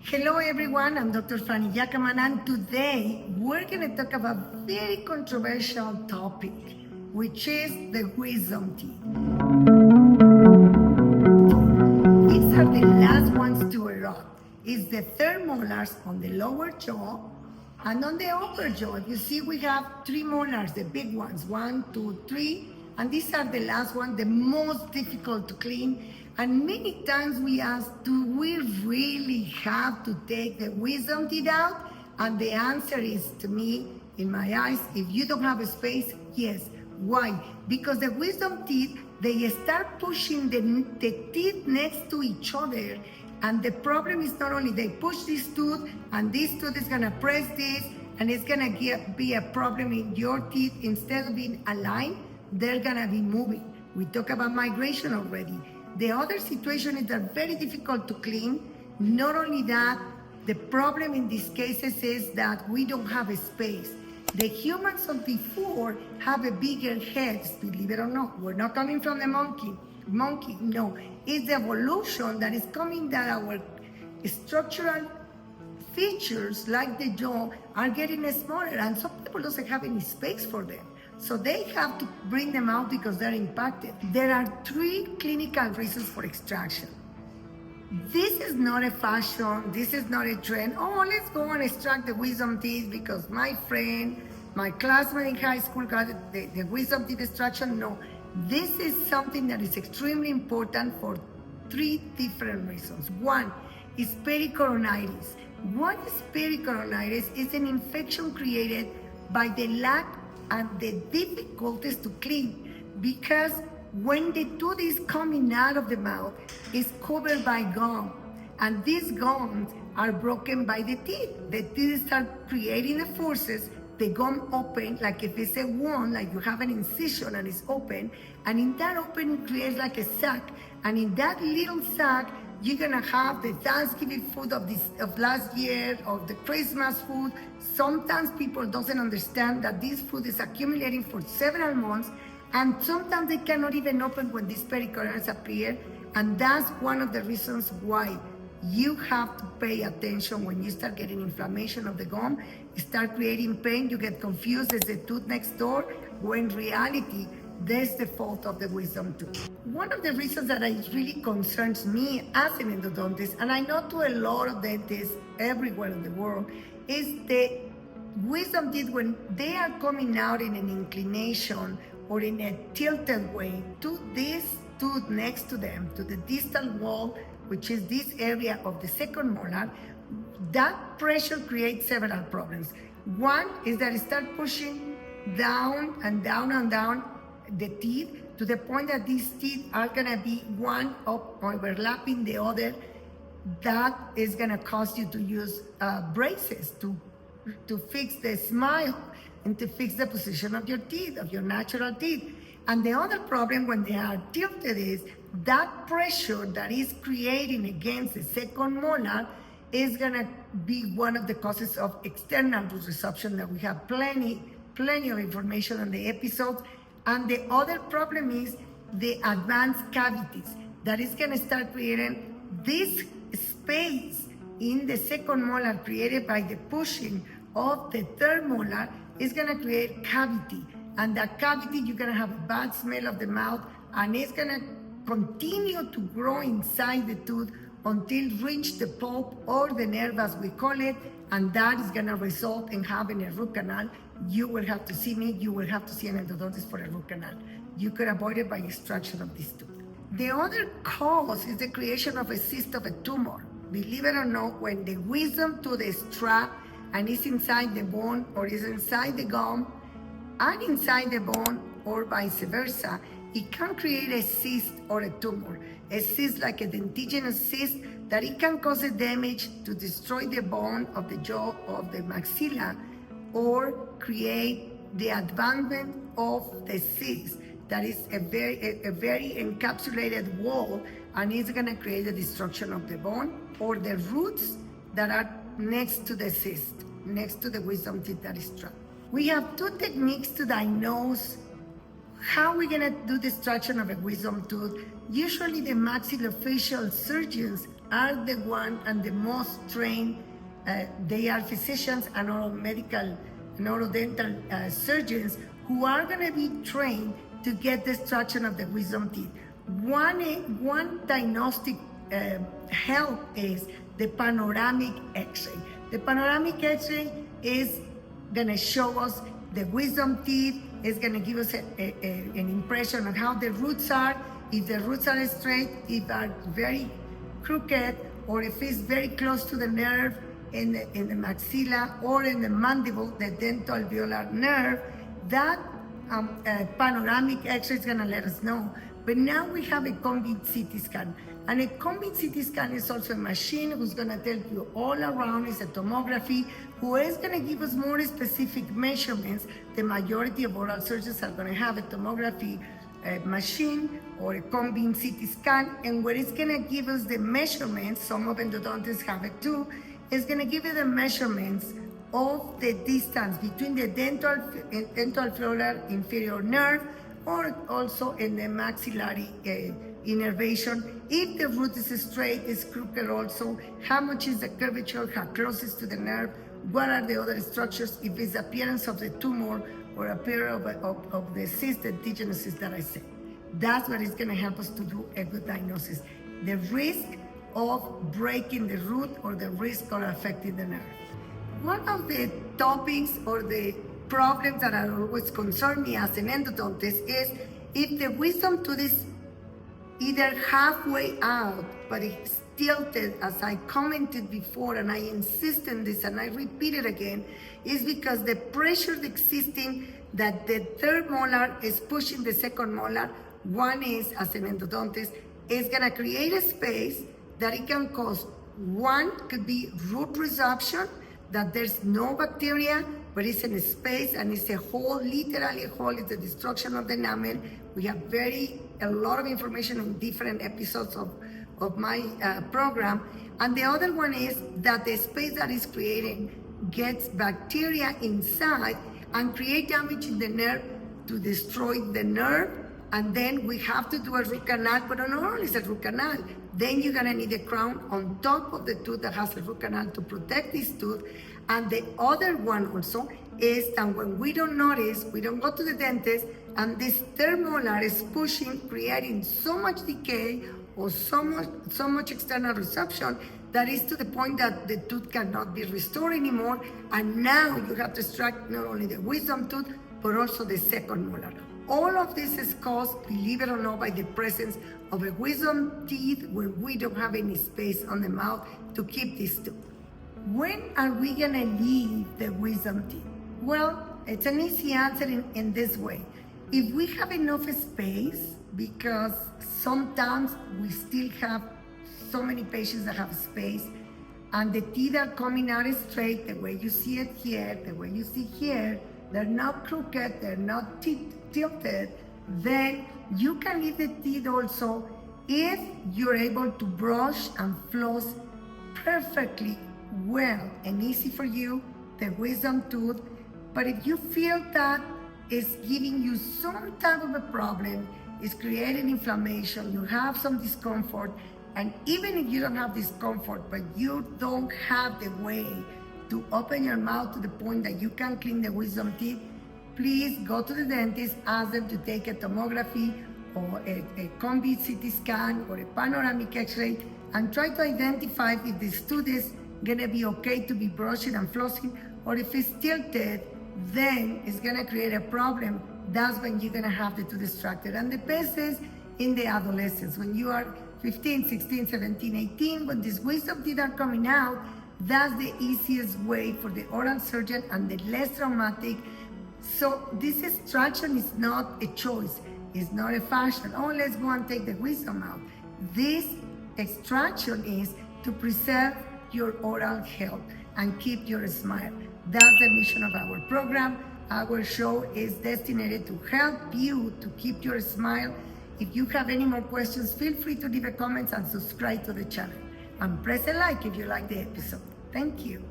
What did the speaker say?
Hello everyone, I'm Dr. Fanny Yacaman, and today we're going to talk about a very controversial topic, which is the wisdom teeth. These are the last ones to erupt. It's the third molars on the lower jaw and on the upper jaw. You see we have three molars, the big ones, 1, 2, 3, and these are the last ones, the most difficult to clean. And many times we ask, do we really have to take the wisdom teeth out? And the answer is, to me, in my eyes, if you don't have a space, yes. Why? Because the wisdom teeth, they start pushing the teeth next to each other. And the problem is not only they push this tooth, and this tooth is gonna press this, and it's gonna be a problem in your teeth. Instead of being aligned, they're gonna be moving. We talk about migration already. The other situation is they're very difficult to clean. Not only that, the problem in these cases is that we don't have a space. The humans of before have a bigger head, believe it or not. We're not coming from the monkey, no. It's the evolution that is coming that our structural features like the jaw are getting smaller, and some people doesn't have any space for them. So they have to bring them out because they're impacted. There are 3 clinical reasons for extraction. This is not a fashion, this is not a trend. Oh, let's go and extract the wisdom teeth because my friend, my classmate in high school got the wisdom teeth extraction. No, this is something that is extremely important for 3 different reasons. One is pericoronitis. What is pericoronitis? It's an infection created by the lack and the difficulties to clean, because when the tooth is coming out of the mouth, it's covered by gum, and these gums are broken by the teeth. The teeth start creating the forces, the gum open, like if it's a wound, like you have an incision and it's open, and in that opening creates like a sac, and in that little sac, you're gonna have the Thanksgiving food of last year, of the Christmas food. Sometimes people doesn't understand that this food is accumulating for several months, and sometimes they cannot even open when these pericoronitis appear. And that's one of the reasons why you have to pay attention when you start getting inflammation of the gum, start creating pain, you get confused as the tooth next door, when in reality, that's the fault of the wisdom tooth. One of the reasons that it really concerns me as an endodontist, and I know to a lot of dentists everywhere in the world, is the wisdom teeth when they are coming out in an inclination or in a tilted way to this tooth next to them, to the distal wall, which is this area of the second molar. That pressure creates several problems. One is that it starts pushing down and down and down the teeth to the point that these teeth are gonna be one overlapping the other. That is gonna cause you to use braces to fix the smile and to fix the position of your teeth, of your natural teeth. And the other problem when they are tilted is that pressure that is creating against the second molar is gonna be one of the causes of external root resorption that we have plenty of information on the episodes. And the other problem is the advanced cavities that is gonna start creating this space in the second molar created by the pushing of the third molar is gonna create cavity. And that cavity, you're gonna have a bad smell of the mouth, and it's gonna continue to grow inside the tooth until reach the pulp or the nerve as we call it, and that is gonna result in having a root canal. You will have to see me, you will have to see an endodontist for a root canal. You could avoid it by extraction of this tooth. The other cause is the creation of a cyst of a tumor. Believe it or not, when the wisdom tooth is trapped and is inside the bone or is inside the gum and inside the bone or vice versa, it can create a cyst or a tumor. A cyst like a dentigenous cyst that it can cause a damage to destroy the bone of the jaw of the maxilla, or create the advancement of the cyst that is a very encapsulated wall, and it's gonna create the destruction of the bone or the roots that are next to the cyst, next to the wisdom teeth that is trapped. We have 2 techniques to diagnose how we're gonna do the extraction of a wisdom tooth. Usually the maxillofacial surgeons are the one and the most trained. They are physicians and neurodental surgeons who are going to be trained to get the extraction of the wisdom teeth. One diagnostic help is the panoramic X-ray. The panoramic X-ray is going to show us the wisdom teeth. It's going to give us an impression of how the roots are, if the roots are straight, if they are very crooked, or if it's very close to the nerve in the maxilla or in the mandible, the dental alveolar nerve. That panoramic X-ray is going to let us know. But now we have a combined CT scan. And a combined CT scan is also a machine who's going to tell you all around. It's a tomography who is going to give us more specific measurements. The majority of oral surgeons are going to have a tomography machine or a combined CT scan, and where it's going to give us the measurements, some of endodontists have it too, it's going to give you the measurements of the distance between the dental alveolar inferior nerve or also in the maxillary innervation. If the root is straight, is crooked also, how much is the curvature, how close is to the nerve, what are the other structures, if it's appearance of the tumor or appearance of the cyst, the indigenous cyst that I said. That's what is going to help us to do a good diagnosis. The risk of breaking the root or the risk of affecting the nerve. One of the topics or the problems that are always concern me as an endodontist is if the wisdom tooth is either halfway out, but it's tilted, as I commented before, and I insist on this and I repeat it again, is because the pressure existing that the third molar is pushing the second molar. One is, as an endodontist, is gonna create a space that it can cause, one could be root resorption, that there's no bacteria, but it's in a space and it's a hole, literally a hole, it's the destruction of the enamel. We have a lot of information on different episodes of my program. And the other one is that the space that is creating gets bacteria inside and create damage in the nerve to destroy the nerve. And then we have to do a root canal, but not only is a root canal, then you're gonna need a crown on top of the tooth that has a root canal to protect this tooth. And the other one also is that when we don't notice, we don't go to the dentist, and this third molar is pushing, creating so much decay or so much external resorption that is to the point that the tooth cannot be restored anymore. And now you have to extract not only the wisdom tooth, but also the second molar. All of this is caused, believe it or not, by the presence of a wisdom teeth when we don't have any space on the mouth to keep this tooth. When are we gonna leave the wisdom teeth? Well, it's an easy answer in this way. If we have enough space, because sometimes we still have so many patients that have space and the teeth are coming out straight, the way you see it here, the way you see here, they're not crooked, they're not tilted, then you can leave the teeth also if you're able to brush and floss perfectly well and easy for you, the wisdom tooth. But if you feel that is giving you some type of a problem, is creating inflammation, you have some discomfort, and even if you don't have discomfort, but you don't have the way to open your mouth to the point that you can clean the wisdom teeth, please go to the dentist, ask them to take a tomography or a combined CT scan or a panoramic X-ray, and try to identify if this tooth is gonna be okay to be brushing and flossing, or if it's tilted, then it's gonna create a problem. That's when you're gonna have the tooth extracted. And the best is in the adolescence, when you are 15, 16, 17, 18, when these wisdom teeth are coming out, that's the easiest way for the oral surgeon and the less traumatic. So this extraction is not a choice, it's not a fashion. Oh, let's go and take the wisdom out. This extraction is to preserve your oral health and keep your smile. That's the mission of our program. Our show is destined to help you to keep your smile. If you have any more questions, feel free to leave a comment and subscribe to the channel. And press a like if you like the episode. Thank you.